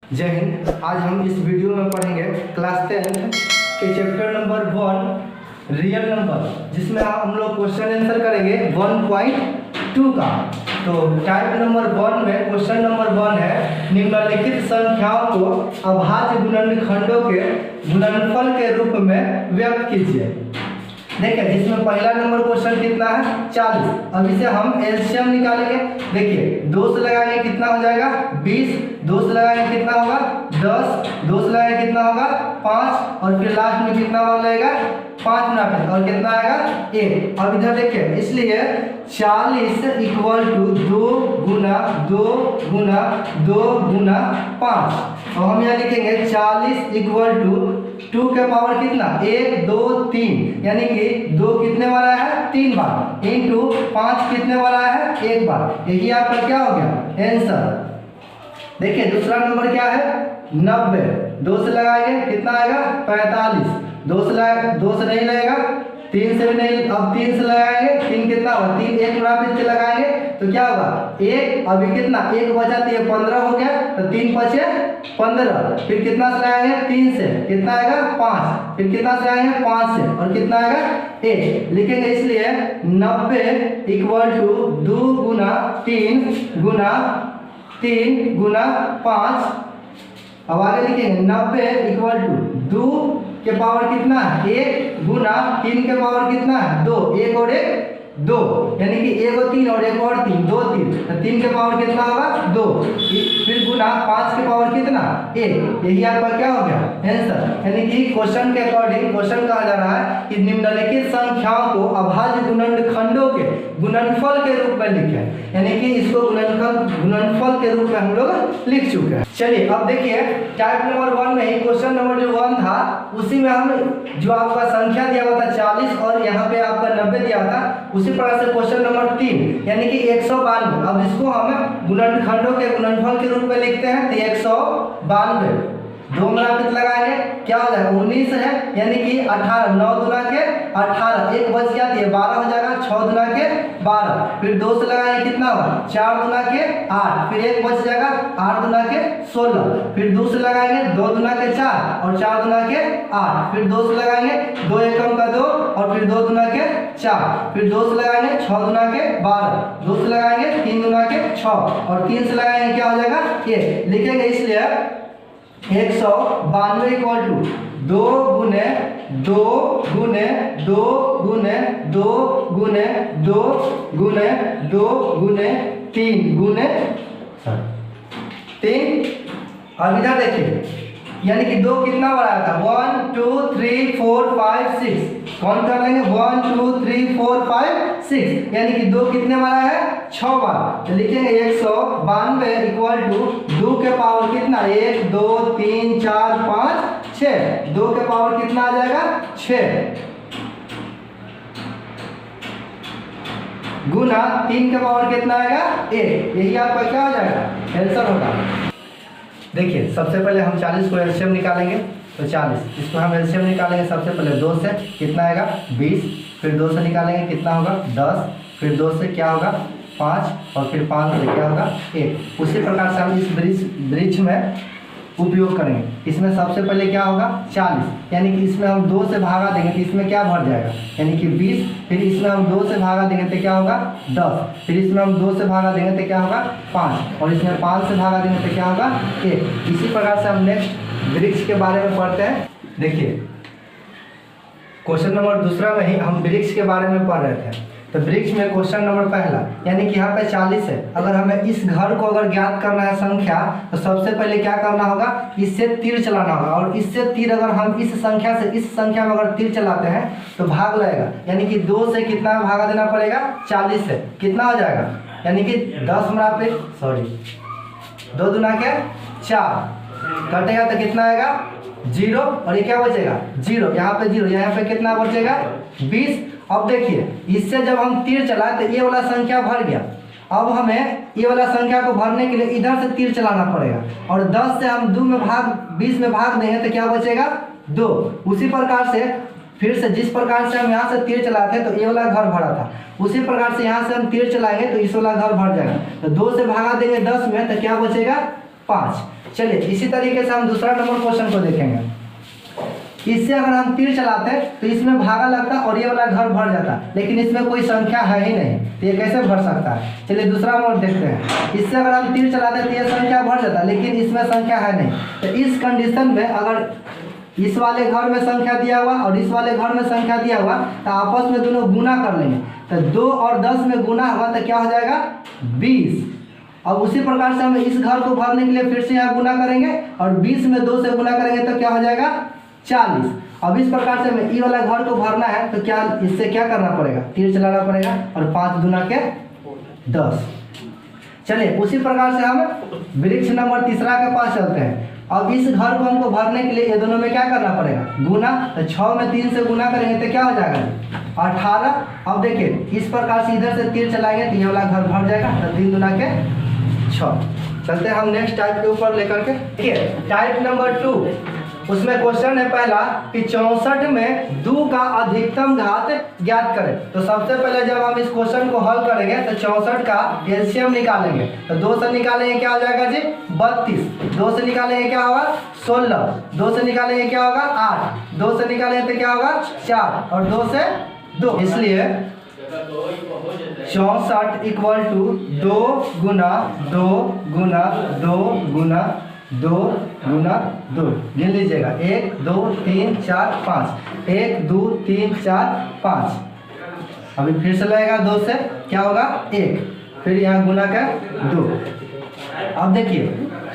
जय हिंद। आज हम इस वीडियो में पढ़ेंगे क्लास 10 के चैप्टर नंबर 1 रियल नंबर, जिसमें हम लोग क्वेश्चन आंसर करेंगे 1.2 का। तो टाइप नंबर 1 में क्वेश्चन नंबर 1 है, निम्नलिखित संख्याओं को अभाज्य गुणनखंडों के गुणनफल के रूप में व्यक्त कीजिए। देखिए, जिसमें पहला नंबर क्वेश्चन कितना है 40। अब इसे हम एलसीएम निकालेंगे। देखिए, 2 से लगाएंगे कितना हो जाएगा 20, 2 से लगाएंगे कितना होगा 10, 2 से लगाएंगे कितना होगा 5, और फिर लास्ट में कितना मान लगेगा 5 मिनट, और कितना आएगा 1। अब इधर देखिए, इसलिए 40 इक्वल टू 2 गुना 2 गुना 2 गुना 5। अब हम यहाँ लिखेंगे 40 इक्वल टू 2 के पावर कितना 1 2 3, यानी कि 2 कितने वाला है 3 बार, इंटू 5 कितने वाला है 1 बार। यही आपका क्या हो गया आंसर। देखिए, दूसरा नंबर क्या है 90। 2 से लगाएंगे कितना आएगा 45, 2 से नहीं लगेगा, 3 से भी नहीं। अब 3 से लगाएंगे, 3 कितना होगा 3, 1 गुणा से लगाएंगे तो क्या होगा 1। अभी कितना 1 बचा, तो ये 15 हो गया, तो 3 बचे 15। फिर कितना से लगाएंगे 3 से कितना आएगा 5, फिर कितना से लगाएंगे 5 से, और कितना आएगा 1 लिखेंगे। इसलिए 90 इक्वल टू 2 गुना 3 गुना 3 गुना 5। अब आगे लिखेंगे 90 इक्वल टू 2 के पावर कितना है 1 गुना 3 के पावर कितना है 2, 1 और 1 2, यानी कि 1 और 3 और 1 और 3 2 3, तो 3 के पावर कितना होगा 2, फिर गुना 5 के पावर कितना 1। यही आपका क्या हो गया आंसर। यानी कि क्वेश्चन के अकॉर्डिंग क्वेश्चन कहा जा रहा है कि निम्नलिखित संख्याओं को अभाज्य गुणनखंडों के गुणनफल के रूप में लिखें, यानी कि इसको गुणनफल के रूप में हम लोग लिख चुके हैं। चलिए, अब देखिए टाइप नंबर 1 में ही क्वेश्चन नंबर जो 1 था, उसी में हम जो आपका संख्या दिया हुआ था 40 और यहाँ पे आपका 90 दिया था, उसी प्रकार से क्वेश्चन नंबर 3 यानी कि 192। अब इसको हम गुणनखंडों के गुणनफल के रूप में लिखते हैं, तो 192 2 मिलाकर लगाएंगे क्या हो जाएगा 19 है, यानी कि 18, 9 दुना के 18, 1 बच गया तो ये 12 हो जाएगा, 6 दुना के 12, फिर 2 से लगाएंगे कितना होगा 4 दुना के 8, फिर 1 बच जाएगा 8 दुना के 16, फिर 2 से लगाएंगे 2 दुना के 4 और 4 दुना के 8, फिर 2 से लगाएंगे 2 एकम का 2 और फिर 2 दुना के 4, फिर 2 से लगाएंगे 6 दुना के 12, 2 से लगाएंगे 3 दुना के 6 और 3 से लगाएंगे क्या हो जाएगा ये लिखेंगे। इसलिए 192 इक्वल टू 2 गुने 2 गुने 2 गुने 2 गुने 2 गुने 2 गुने 3 गुने 3। अब इधर देखिए, यानी कि 2 कितना बार आया था 1 2 3 4 5 6, कौन कर लेंगे 1 2 3 4 5 6, यानी कि 2 कितने बार आया है 6 बार। तो लिखेंगे 192 इक्वल टू 2 के पावर कितना 1 2 3 4 5 6, 2 के पावर कितना आ जाएगा 6 गुना 3 के पावर कितना आएगा 1। यही आपका क्या हो जाएगा आंसर होगा। देखिए, सबसे पहले हम 40 को एलसीएम निकालेंगे, तो 40 इसको हम एलसीएम निकालेंगे। सबसे पहले 2 से कितना आएगा 20, फिर 2 से निकालेंगे कितना होगा 10, फिर 2 से क्या होगा 5 और फिर 5 से क्या होगा 1। उसी प्रकार से हम इस ब्रिज में उपयोग करेंगे। इसमें सबसे पहले क्या होगा 40, यानी कि इसमें हम 2 से भागा देंगे तो इसमें क्या भर जाएगा यानी कि 20, फिर इसमें हम 2 से भागा देंगे तो क्या होगा 10, फिर इसमें हम 2 से भागा देंगे तो क्या होगा 5 और इसमें 5 से भागा देंगे तो क्या होगा 1। इसी प्रकार से हम नेक्स्ट वृक्ष के बारे में पढ़ते हैं। देखिए, क्वेश्चन नंबर दूसरा में ही हम वृक्ष के बारे में पढ़ रहे थे। तो वृक्ष में क्वेश्चन नंबर पहला, यानी कि यहाँ पे 40 है। अगर हमें इस घर को अगर ज्ञात करना है संख्या, तो सबसे पहले क्या करना होगा इससे तीर चलाना होगा, और इससे तीर अगर हम इस संख्या से इस संख्या में अगर तीर चलाते हैं तो भाग लगेगा, यानी कि 2 से कितना भागा देना पड़ेगा 40 से, कितना हो जाएगा यानी कि 10 मिनट पे 2 दुना के 4 कटेगा तो कितना आएगा 0, और ये क्या बचेगा 0, यहाँ पे 0, यहाँ पे कितना बचेगा 20। अब देखिए, इससे जब हम तीर चलाए तो ये वाला संख्या भर गया। अब हमें ये वाला संख्या को भरने के लिए इधर से तीर चलाना पड़ेगा, और 10 से हम 20 में भाग देंगे तो क्या बचेगा 2। उसी प्रकार से फिर से जिस प्रकार से हम यहाँ से तीर चलाते हैं तो ये वाला घर भरा था, उसी प्रकार से यहाँ से हम तीर चलाएंगे तो इस वाला घर भर जाएगा। तो 2 से भागा देंगे 10 में तो क्या बचेगा 5। चलिए इसी तरीके से हम दूसरा नंबर क्वेश्चन को देखेंगे। इससे अगर हम तीर चलाते तो इसमें भागा लगता और ये वाला घर भर जाता, लेकिन इसमें कोई संख्या है ही नहीं, तो ये कैसे भर सकता है। चलिए दूसरा मोड देखते हैं। इससे अगर हम तीर चलाते तो ये संख्या भर जाता, लेकिन इसमें संख्या है नहीं। तो इस कंडीशन में अगर इस वाले घर में संख्या दिया हुआ और इस वाले घर में संख्या दिया हुआ तो आपस में दोनों गुना कर लेंगे। तो 2 और 10 में गुना हुआ तो क्या हो जाएगा 20। अब उसी प्रकार से हम इस घर को भरने के लिए फिर से यहाँ गुना करेंगे और 20 में 2 से गुना करेंगे तो क्या हो जाएगा 40। अब इस प्रकार से हमें ये वाला घर को भरना है तो क्या इससे क्या करना पड़ेगा, तीर चलाना पड़ेगा और 5 दूना के 10। चलिए उसी प्रकार से हम वृक्ष नंबर तीसरा के पास चलते हैं। अब इस घर को हमको भरने के लिए ये दोनों में क्या करना पड़ेगा गुना। तो 6 में 3 से गुना करेंगे तो क्या हो जाएगा 18। अब देखिए इस प्रकार से इधर से तीर चलाएंगे तो ये वाला घर भर जाएगा। तो 3 दूना के 6। चलते हैं हम नेक्स्ट टाइप के ऊपर लेकर के। ठीक है, टाइप नंबर 2, उसमें क्वेश्चन है पहला कि 64 में 2 का अधिकतम घात ज्ञात करें। तो सबसे पहले जब हम इस क्वेश्चन को हल करेंगे तो 64 का एलसीएम निकालेंगे। तो 2 से निकालेंगे क्या हो जाएगा जी 32, 2 से निकालेंगे क्या होगा 16, 2 से निकालेंगे क्या होगा 8, 2 से निकालेंगे तो क्या होगा 4 और 2 से 2। इसलिए 64 इक्वल टू 2 गुना 2 गुना 2 गुना 2 गुना 2। गिन लीजिएगा 1 2 3 4 5, 1 2 3 4 5। अभी फिर से लगेगा 2 से क्या होगा 1, फिर यहाँ गुना का 2। अब देखिए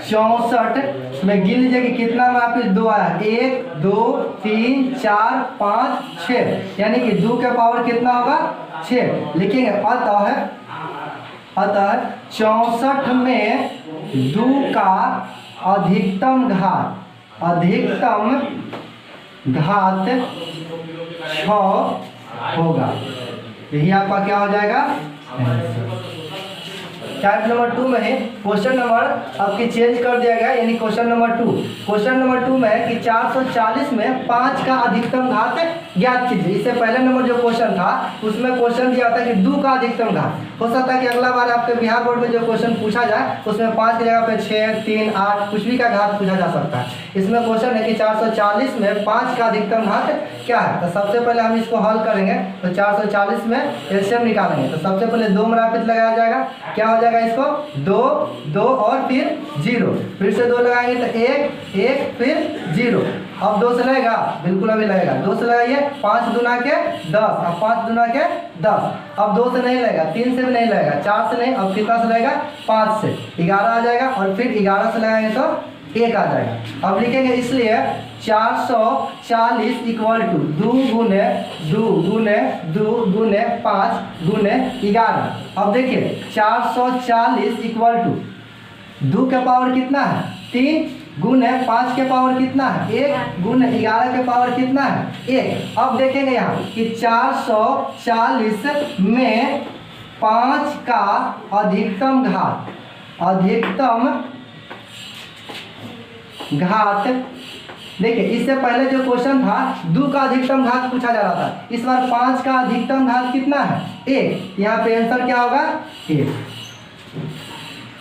64 में गिन लीजिए कि कितना में आपके 2 आया 1 2 3 4 5 6, यानी कि 2 के पावर कितना होगा 6 लिखेंगे। अतः 64 में 2 का अधिकतम घात 6 होगा। यही आपका क्या हो जाएगा। टाइप नंबर 2 में है क्वेश्चन नंबर आपकी चेंज कर दिया गया, यानी क्वेश्चन नंबर 2। क्वेश्चन नंबर 2 में है कि 440 में 5 का अधिकतम घात ज्ञात कीजिए। इससे पहले नंबर जो क्वेश्चन था उसमें क्वेश्चन दिया था कि 2 का अधिकतम घात। हो सकता है कि अगला बार आपके बिहार बोर्ड में जो क्वेश्चन पूछा जाए उसमें 5 की जगह पे 6 3 8 कुछ भी का घात पूछा जा सकता है। इसमें क्वेश्चन है कि 440 में 5 का अधिकतम घात क्या है। तो सबसे पहले हम इसको हल करेंगे। तो 440 में एलसीएम निकालेंगे। तो सबसे पहले 2 मरापित लगाया जाएगा, क्या हो जाएगा इसको 2 2 और फिर 0, फिर से 2 लगाएंगे तो 1 1 फिर 0। अब 2 से लगेगा, बिल्कुल अभी लगेगा, 2 से लगाइए 5 दूना के 10, अब 5 दूना के 10। अब 2 से नहीं लगेगा, 3 से भी नहीं लगेगा, 4 से नहीं, अब कितना से लगेगा 5 से 11 आ जाएगा और फिर 11 से लगाएंगे तो 1 आ जाएगा। अब लिखेंगे इसलिए 440 इक्वल टू 2 गुने 2 गुने 2 गुने 5 गुने 11। अब देखिए 440 इक्वल टू 2 के पावर कितना है 3 गुने 5 के पावर कितना है 1 गुने 11 के पावर कितना है 1। अब देखेंगे यहाँ कि 440 में 5 का अधिकतम घात देखिए, इससे पहले जो क्वेश्चन था 2 का अधिकतम घात पूछा जा रहा था। इस बार 5 का अधिकतम घात कितना है 1। यहाँ पे आंसर क्या होगा 1।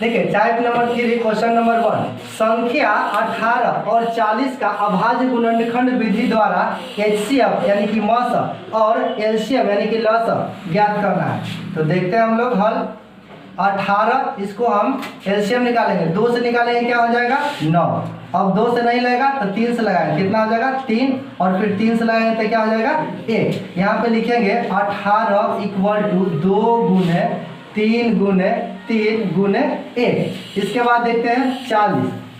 देखिए टाइप नंबर 3 क्वेश्चन नंबर 1, संख्या 18 और 40 का अभाज्य गुणनखंड विधि द्वारा एचसीएफ यानी कि मस और एलसीएम यानी कि लस ज्ञात करना है। तो देखते हैं हम लोग हल। 18 इसको हम एलसीएम निकालेंगे, 2 से निकालेंगे क्या हो जाएगा 9। अब 2 से नहीं लगेगा तो 3 से लगाएंगे, कितना हो जाएगा 3 और फिर 3 से लगाएंगे तो क्या हो जाएगा 1। यहाँ पे लिखेंगे 18 इक्वल टू 2 गुने 3 गुने 3 गुने 1। इसके बाद देखते हैं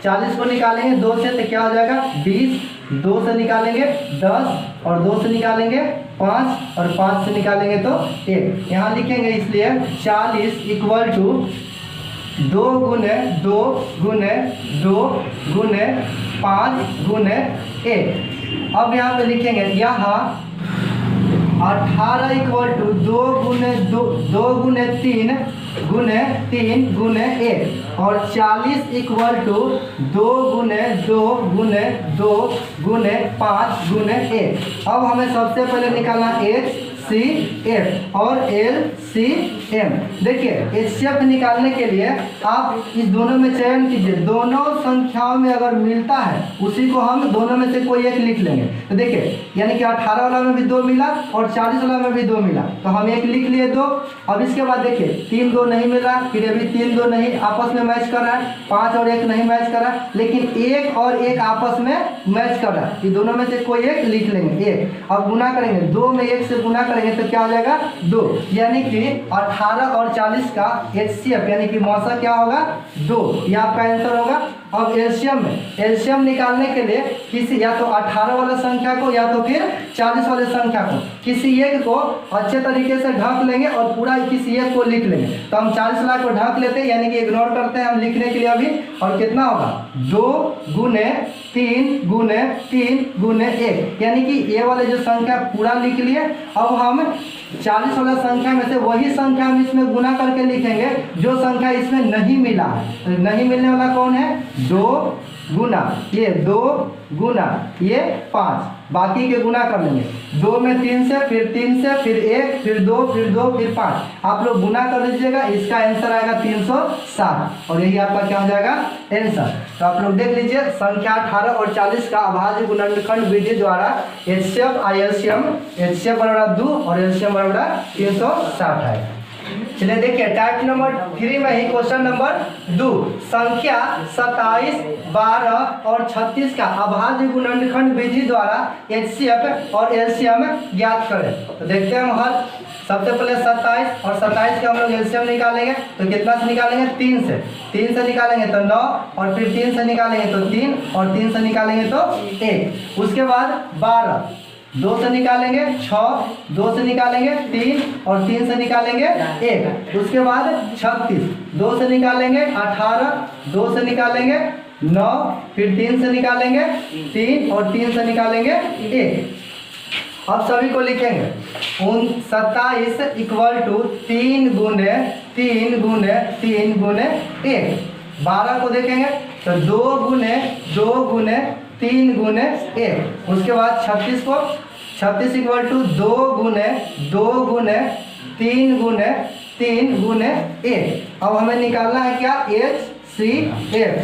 40 को निकालेंगे 2 से तो क्या हो जाएगा 20, 2 से निकालेंगे 10 और 2 से निकालेंगे 5 और 5 से निकालेंगे तो 1। यहाँ लिखेंगे इसलिए 40 इक्वल टू 2 गुने 2 गुने 2 गुने 5 गुने 1। अब यहाँ पे लिखेंगे यहाँ 18 इक्वल टू 2 गुने 3 गुने 3 गुने 1 और 40 इक्वल टू 2 गुने 2 गुने 2 गुने 5 गुने 1। अब हमें सबसे पहले निकालना एच HCF और LCM। देखिए HCF निकालने के लिए आप इस दोनों में चयन कीजिए, दोनों संख्याओं में अगर मिलता है उसी को हम दोनों में से कोई एक लिख लेंगे। तो देखिए यानी कि 18 वाला में भी 2 मिला और 40 वाला में भी 2 मिला, तो हम एक लिख लिए 2। अब इसके बाद देखिए 3 2 नहीं मिल रहा, फिर अभी 3 2 नहीं आपस में मैच कर रहा है, 5 और 1 नहीं मैच कर रहा है, लेकिन 1 और 1 आपस में मैच कर रहा है, ये दोनों में से कोई एक लिख लेंगे 1। अब गुना करेंगे, 2 में 1 से गुना करेंगे तो क्या हो जाएगा 2, यानी कि 18 और 40 का HCF यानी कि मौसा क्या होगा 2, ये आपका आंसर होगा। अब एलसीएम निकालने के लिए किसी या तो 18 वाले संख्या को या तो फिर 40 वाले संख्या को किसी एक को अच्छे तरीके से ढक लेंगे और पूरा किसी एक को लिख लेंगे। तो हम 40 लाख को ढक लेते हैं, यानी कि इग्नोर करते हैं हम लिखने के लिए अभी, और कितना होगा 2 गुने 3 गुने 3 गुने 1, यानी कि ये वाले जो संख्या पूरा लिख लिए। अब हम 40 वाला संख्या में से वही संख्या हम इसमें गुना करके लिखेंगे जो संख्या इसमें नहीं मिला है। तो नहीं मिलने वाला कौन है 2 गुना ये 2 गुना ये 5, बाकी के गुना कर लेंगे 2 में 3 से, फिर 3 से, फिर 1, फिर 2, फिर 2, फिर 5। आप लोग गुना कर लीजिएगा, इसका आंसर आएगा 360 और यही आपका क्या हो जाएगा आंसर। तो आप लोग देख लीजिए संख्या 18 और 40 का अभाज्य गुणनखंड विधि द्वारा HCF LCM, HCF बराबर 2 और LCM बराबर 360 है। चलिए देखिए टाइप नंबर 3 में ही क्वेश्चन नंबर 2, संख्या 27, 12 और 36 का अभाज्य गुणनखंड विधि द्वारा HCF और LCM ज्ञात करें। तो देखते हैं हम हल। सबसे पहले 27 और 27 का हम लोग LCM निकालेंगे, तो कितना से निकालेंगे 3 से निकालेंगे तो 9, और फिर 3 से निकालेंगे तो 3, और 3 से निकालेंगे तो 1। उसके बाद 12 2 से निकालेंगे 6, 2 से निकालेंगे 3, और 3 से निकालेंगे 1। उसके बाद 36 2 से निकालेंगे 18, 2 से निकालेंगे 9, फिर 3 से निकालेंगे 3, और 3 से निकालेंगे 1। अब सभी को लिखेंगे 27 इक्वल टू 3 गुने 3 गुने 3 गुने 1। 12 को देखेंगे तो 2 गुने 2 गुने 3 गुने 1। उसके बाद 36 इक्वल टू 2 गुने 2 गुने 3 गुने 3 गुने 1। अब हमें निकालना है क्या HCF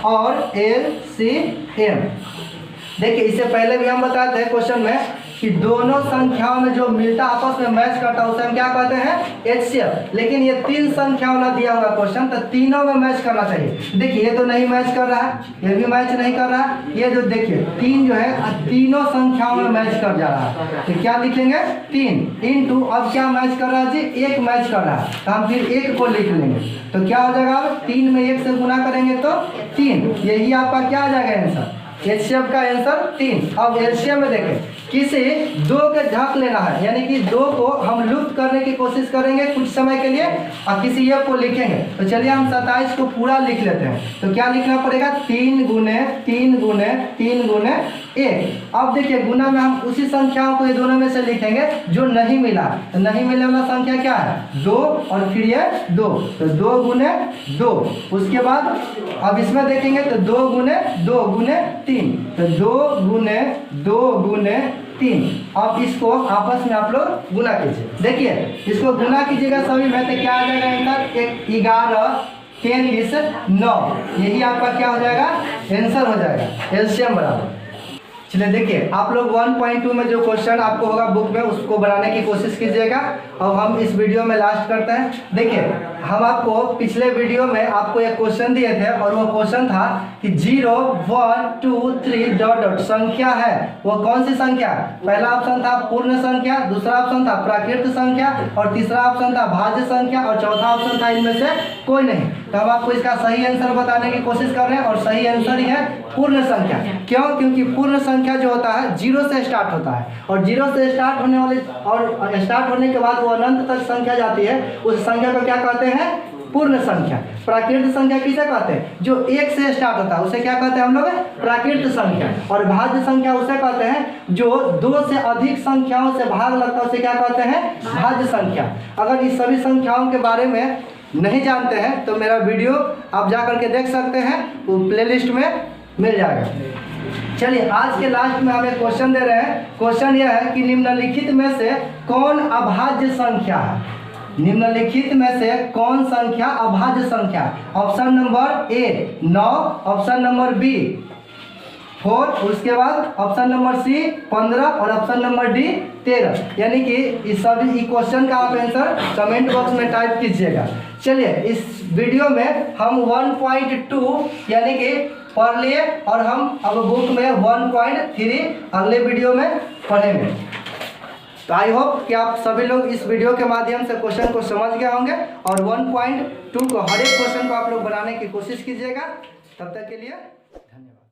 और LCM। देखिए इससे पहले भी हम बताते हैं क्वेश्चन में कि दोनों संख्याओं में जो मिलता आपस में मैच करता है उसे हम क्या कहते हैं HCF। लेकिन ये 3 संख्याओं वाला दिया हुआ क्वेश्चन, तो तीनों में मैच करना चाहिए। देखिए ये तो नहीं मैच कर रहा है, ये भी मैच नहीं कर रहा है, ये जो देखिए 3 जो है तीनों संख्याओं में मैच कर जा रहा है। तो क्या लिखेंगे 3 इंटू, अब क्या मैच कर रहा है जी 1 मैच कर रहा है, तो हम फिर 1 को लिख लेंगे। तो क्या हो जाएगा 3 में 1 से गुना करेंगे तो 3, यही आपका क्या आ जाएगा आंसर HCF का आंसर 3। अब LCM में देखें किसी 2 के ढक लेना है, यानी कि 2 को हम लुप्त करने की कोशिश करेंगे कुछ समय के लिए और किसी एक को लिखेंगे। तो चलिए हम 27 को पूरा लिख लेते हैं। तो क्या लिखना पड़ेगा 3 गुने 3 गुने 3 गुने 1। अब देखिए गुना में हम उसी संख्याओं को ये दोनों में से लिखेंगे जो नहीं मिला। तो नहीं मिलने वाला संख्या क्या है 2, और फिर ये 2, तो 2 गुने 2। उसके बाद अब इसमें देखेंगे तो 2 गुने 2 गुने 3, तो 2 गुने 2 गुने 3। अब इसको आपस में आप लोग गुना कीजिए। देखिए इसको गुना कीजिएगा सभी में, तो क्या आ जाएगा आंसर 11 23 9, यही आपका क्या हो जाएगा आंसर हो जाएगा LCM बराबर। चलिए देखिए आप लोग 1.2 में जो क्वेश्चन आपको होगा बुक में उसको बनाने की कोशिश कीजिएगा। अब हम इस वीडियो में लास्ट करते हैं। देखिए हम आपको पिछले वीडियो में आपको एक क्वेश्चन दिए थे और वो क्वेश्चन था कि 0 1 2 3 डॉट डॉट संख्या है, वो कौन सी संख्या है। पहला ऑप्शन था पूर्ण संख्या, दूसरा ऑप्शन था प्राकृत संख्या, और तीसरा ऑप्शन था भाज्य संख्या, और चौथा ऑप्शन था इनमें से कोई नहीं। तो हम आपको इसका सही आंसर बताने की कोशिश कर रहे हैं और सही आंसर ही है पूर्ण संख्या। क्यों? क्योंकि पूर्ण संख्या जो होता है 0 से स्टार्ट होता है, और 0 से स्टार्ट होने वाले और स्टार्ट होने के बाद वो अनंत तक संख्या जाती है, उस संख्या को क्या कहते हैं पूर्ण संख्या। प्राकृत संख्या किसे कहते हैं जो 1 से स्टार्ट होता है उसे क्या कहते हैं हम लोग प्राकृत संख्या, और भाज्य संख्या उसे कहते हैं जो 2 से अधिक संख्याओं से भाग लगता है उसे क्या कहते हैं भाज्य संख्या। अगर इस सभी संख्याओं के बारे में नहीं जानते हैं तो मेरा वीडियो आप जा करके देख सकते हैं वो प्लेलिस्ट में मिल जाएगा। चलिए आज के लास्ट में हम एक क्वेश्चन दे रहे हैं। क्वेश्चन यह है कि निम्नलिखित में से कौन अभाज्य संख्या है। निम्नलिखित में से कौन संख्या अभाज्य संख्या है। Option number A 9, option number B 4, उसके बाद ऑप्शन नंबर सी 15 और ऑप्शन नंबर डी 13। यानी कि इस सभी क्वेश्चन का आप आंसर कमेंट बॉक्स में टाइप कीजिएगा। चलिए इस वीडियो में हम 1.2 यानी कि पढ़ लिए और हम अब बुक में 1.3 अगले वीडियो में पढ़ेंगे। तो आई होप कि आप सभी लोग इस वीडियो के माध्यम से क्वेश्चन को समझ गए होंगे और 1.2 को हर एक क्वेश्चन को आप लोग बनाने की कोशिश कीजिएगा। तब तक के लिए धन्यवाद।